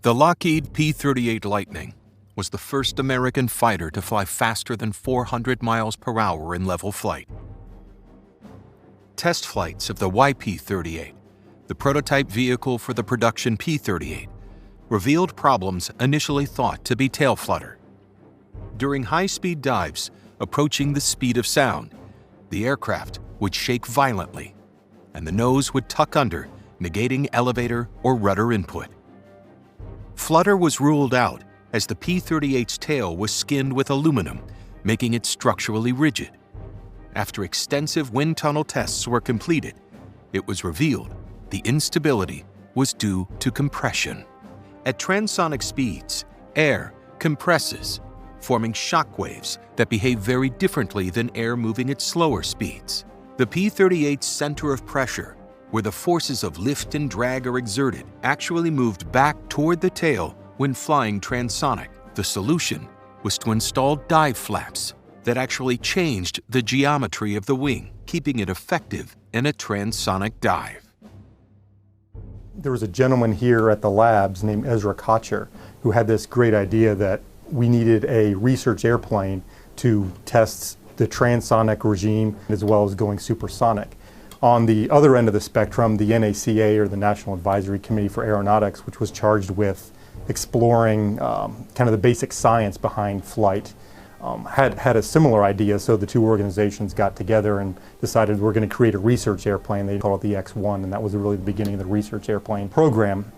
The Lockheed P38 Lightning was the first American fighter to fly faster than 400 miles per hour in level flight. Test flights of the YP-38, the prototype vehicle for the production P-38, revealed problems initially thought to be tail flutter. During high-speed dives approaching the speed of sound, the aircraft would shake violently, and the nose would tuck under, negating elevator or rudder input. Flutter was ruled out as the P-38's tail was skinned with aluminum, making it structurally rigid. After extensive wind tunnel tests were completed, it was revealed the instability was due to compression. At transonic speeds, air compresses, forming shock waves that behave very differently than air moving at slower speeds. The P-38's center of pressure, where the forces of lift and drag are exerted, actually moved back toward the tail when flying transonic. The solution was to install dive flaps that actually changed the geometry of the wing, keeping it effective in a transonic dive. There was a gentleman here at the labs named Ezra Kocher who had this great idea that we needed a research airplane to test the transonic regime as well as going supersonic. On the other end of the spectrum, the NACA, or the National Advisory Committee for Aeronautics, which was charged with exploring kind of the basic science behind flight, had a similar idea, so the two organizations got together and decided we're going to create a research airplane. They called it the X-1, and that was really the beginning of the research airplane program.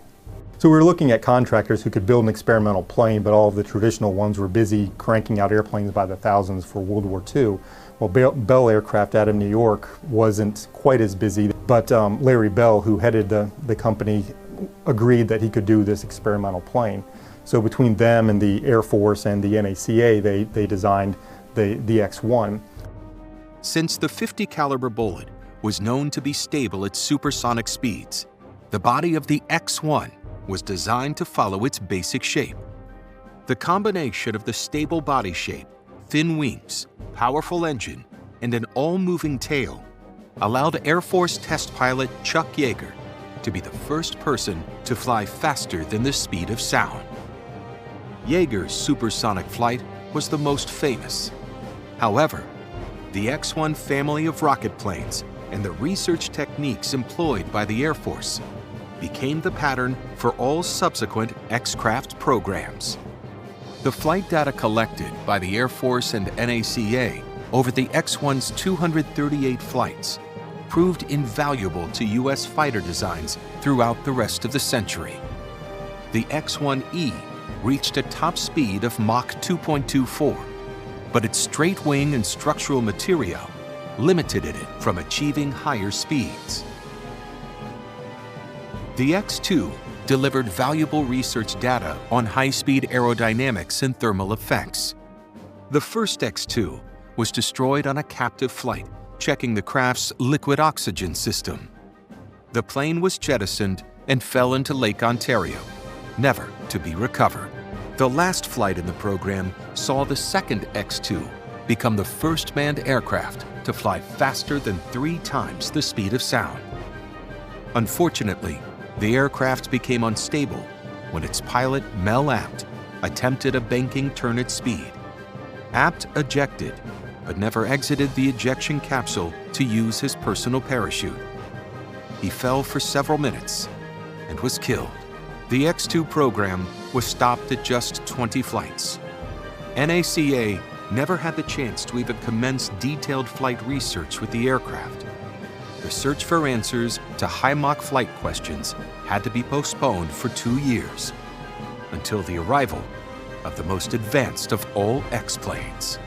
So we were looking at contractors who could build an experimental plane, but all of the traditional ones were busy cranking out airplanes by the thousands for World War II. Well, Bell Aircraft out of New York wasn't quite as busy, but Larry Bell, who headed the company, agreed that he could do this experimental plane. So between them and the Air Force and the NACA, they designed the X-1. Since the .50 caliber bullet was known to be stable at supersonic speeds, the body of the X-1 was designed to follow its basic shape. The combination of the stable body shape, thin wings, powerful engine, and an all-moving tail allowed Air Force test pilot Chuck Yeager to be the first person to fly faster than the speed of sound. Yeager's supersonic flight was the most famous. However, the X-1 family of rocket planes and the research techniques employed by the Air Force became the pattern for all subsequent X-craft programs. The flight data collected by the Air Force and NACA over the X-1's 238 flights proved invaluable to U.S. fighter designs throughout the rest of the century. The X-1E reached a top speed of Mach 2.24, but its straight wing and structural material limited it from achieving higher speeds. The X-2 delivered valuable research data on high-speed aerodynamics and thermal effects. The first X-2 was destroyed on a captive flight, checking the craft's liquid oxygen system. The plane was jettisoned and fell into Lake Ontario, never to be recovered. The last flight in the program saw the second X-2 become the first manned aircraft to fly faster than 3 times the speed of sound. Unfortunately, the aircraft became unstable when its pilot, Mel Apt, attempted a banking turn at speed. Apt ejected, but never exited the ejection capsule to use his personal parachute. He fell for several minutes and was killed. The X-2 program was stopped at just 20 flights. NACA never had the chance to even commence detailed flight research with the aircraft. The search for answers to high Mach flight questions had to be postponed for 2 years, until the arrival of the most advanced of all X-planes.